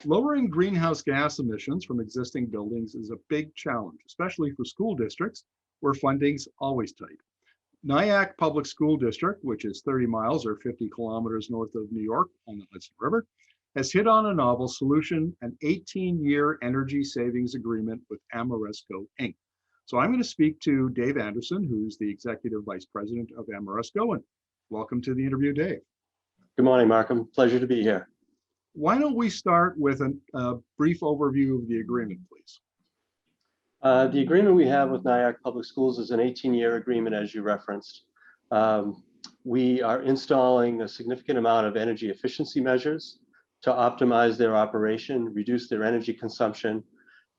Lowering greenhouse gas emissions from existing buildings is a big challenge, especially for school districts where funding's always tight. Nyack Public School District, which is 30 miles or 50 kilometers north of New York on the Hudson River, has hit on a novel solution, an 18-year energy savings agreement with Ameresco Inc. So I'm going to speak to Dave Anderson, who's the Executive Vice President of Ameresco, and welcome to the interview, Dave. Good morning, Markham. Pleasure to be here. Why don't we start with a brief overview of the agreement, please? The agreement we have with Nyack Public Schools is an 18-year agreement, as you referenced. We are installing a significant amount of energy efficiency measures to optimize their operation, reduce their energy consumption,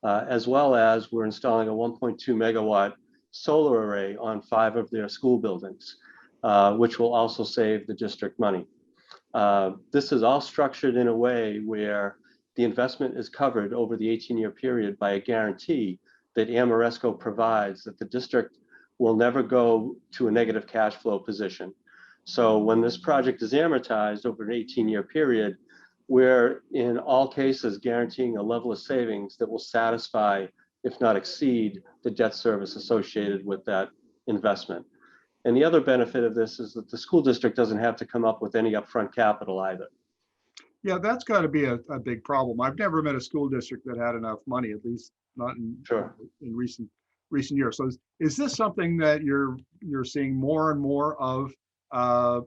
as well as we're installing a 1.2 megawatt solar array on 5 of their school buildings, which will also save the district money. This is all structured in a way where the investment is covered over the 18-year period by a guarantee that Ameresco provides that the district will never go to a negative cash flow position. So when this project is amortized over an 18-year period, we're in all cases guaranteeing a level of savings that will satisfy, if not exceed, the debt service associated with that investment. And the other benefit of this is that the school district doesn't have to come up with any upfront capital either. Yeah, that's got to be a big problem. I've never met a school district that had enough money, at least not in recent years. So is this something that you're seeing more and more of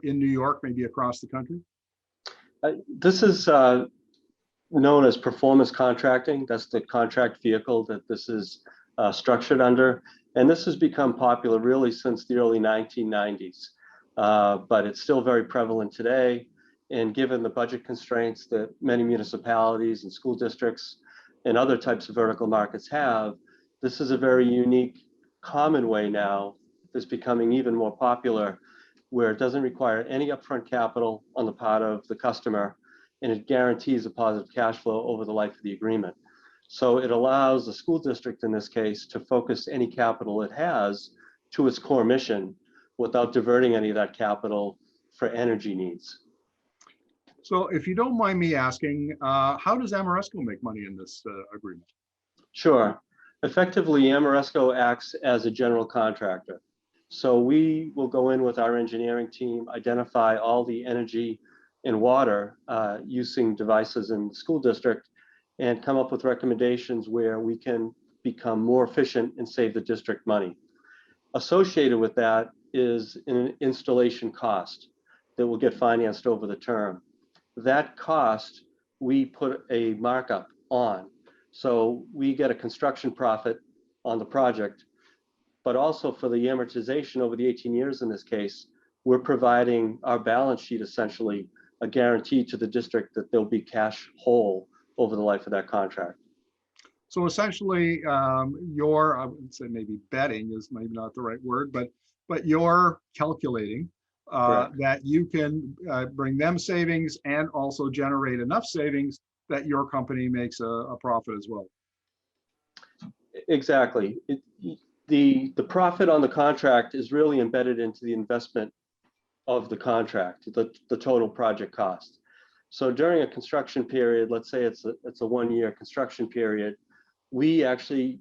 in New York, maybe across the country? This is known as performance contracting. That's the contract vehicle that this is structured under. And this has become popular really since the early 1990s, but it's still very prevalent today. And given the budget constraints that many municipalities and school districts and other types of vertical markets have, this is a very unique, common way now that's becoming even more popular, where it doesn't require any upfront capital on the part of the customer, and it guarantees a positive cash flow over the life of the agreement. So it allows the school district, in this case, to focus any capital it has to its core mission without diverting any of that capital for energy needs. So if you don't mind me asking, how does Ameresco make money in this agreement? Sure. Effectively, Ameresco acts as a general contractor. So we will go in with our engineering team, identify all the energy and water using devices in the school district, and come up with recommendations where we can become more efficient and save the district money. Associated with that is an installation cost that will get financed over the term. That cost, we put a markup on. So we get a construction profit on the project, but also for the amortization over the 18 years in this case, we're providing our balance sheet essentially a guarantee to the district that they'll be cash whole over the life of that contract. So essentially, I would say maybe betting is maybe not the right word, but you're calculating that you can bring them savings and also generate enough savings that your company makes a profit as well. Exactly. The profit on the contract is really embedded into the investment of the contract, the total project cost. So during a construction period, let's say it's a 1-year construction period, we actually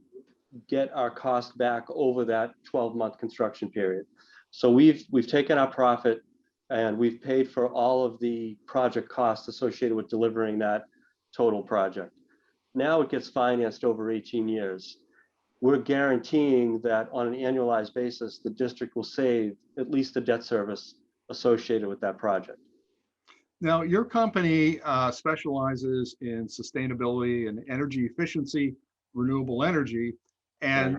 get our cost back over that 12-month construction period. So we've taken our profit and we've paid for all of the project costs associated with delivering that total project. Now it gets financed over 18 years. We're guaranteeing that on an annualized basis, the district will save at least the debt service associated with that project. Now, your company specializes in sustainability and energy efficiency, renewable energy. And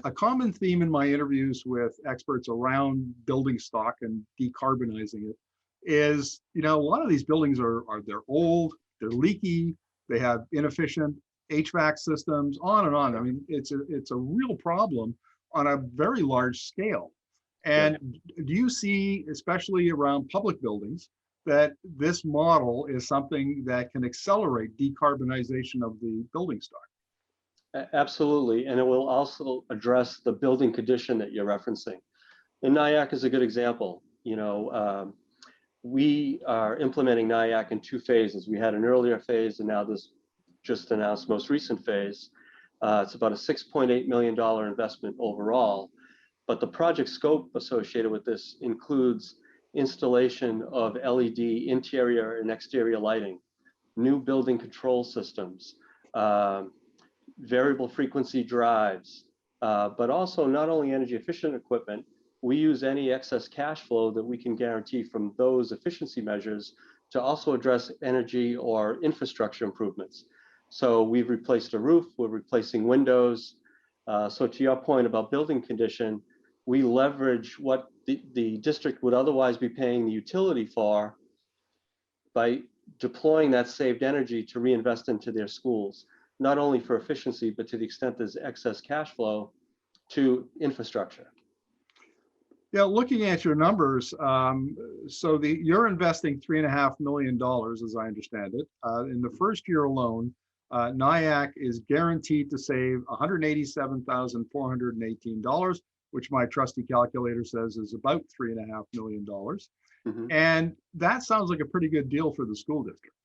a common theme in my interviews with experts around building stock and decarbonizing it is, a lot of these buildings they're old, they're leaky, they have inefficient HVAC systems, on and on. I mean, it's a real problem on a very large scale. And do you see, especially around public buildings, that this model is something that can accelerate decarbonization of the building stock? Absolutely, and it will also address the building condition that you're referencing. And Nyack is a good example. We are implementing Nyack in 2 phases. We had an earlier phase, and now this just announced most recent phase. It's about a $6.8 million investment overall, but the project scope associated with this includes installation of LED interior and exterior lighting, new building control systems, variable frequency drives, but also not only energy efficient equipment. We use any excess cash flow that we can guarantee from those efficiency measures to also address energy or infrastructure improvements. So we've replaced a roof, we're replacing windows. So to your point about building condition, we leverage what the district would otherwise be paying the utility for by deploying that saved energy to reinvest into their schools, not only for efficiency, but to the extent there's excess cash flow to infrastructure. Yeah, looking at your numbers, so you're investing $3.5 million, as I understand it. In the first year alone, Nyack is guaranteed to save $187,418, which my trusty calculator says is about $3.5 million. Mm-hmm. And that sounds like a pretty good deal for the school district.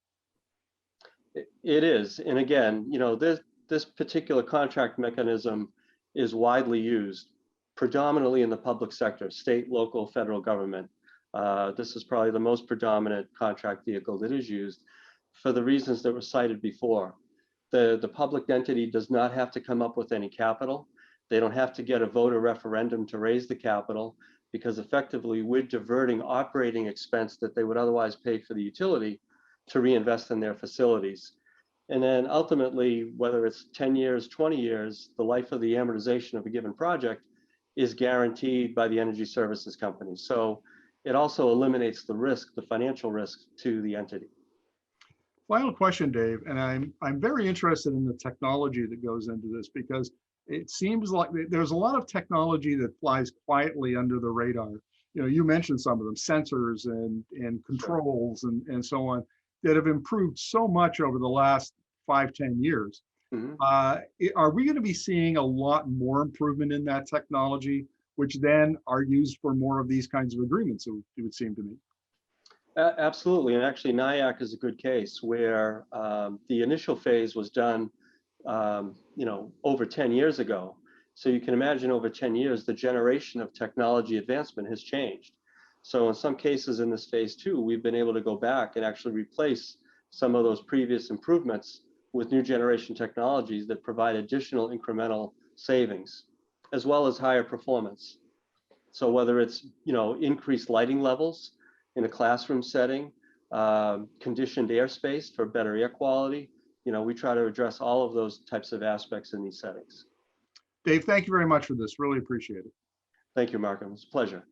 It is. And again, you know, this particular contract mechanism is widely used, predominantly in the public sector, state, local, federal government. This is probably the most predominant contract vehicle that is used for the reasons that were cited before. The public entity does not have to come up with any capital. They don't have to get a voter referendum to raise the capital, because effectively we're diverting operating expense that they would otherwise pay for the utility to reinvest in their facilities. And then ultimately, whether it's 10 years, 20 years, the life of the amortization of a given project is guaranteed by the energy services company. So it also eliminates the risk, the financial risk to the entity. Final question, Dave, and I'm very interested in the technology that goes into this, because it seems like there's a lot of technology that flies quietly under the radar. You know, you mentioned some of them, sensors and controls and so on, that have improved so much over the last 5-10 years. Mm-hmm. Are we going to be seeing a lot more improvement in that technology, which then are used for more of these kinds of agreements, it would seem to me? Absolutely. And actually, Nyack is a good case where the initial phase was done, you know, over 10 years ago. So you can imagine over 10 years, the generation of technology advancement has changed. So in some cases in this phase 2, we've been able to go back and actually replace some of those previous improvements with new generation technologies that provide additional incremental savings, as well as higher performance. So whether it's, you know, increased lighting levels in a classroom setting, conditioned airspace for better air quality, you know, we try to address all of those types of aspects in these settings. Dave, thank you very much for this. Really appreciate it. Thank you, Markham. It's a pleasure.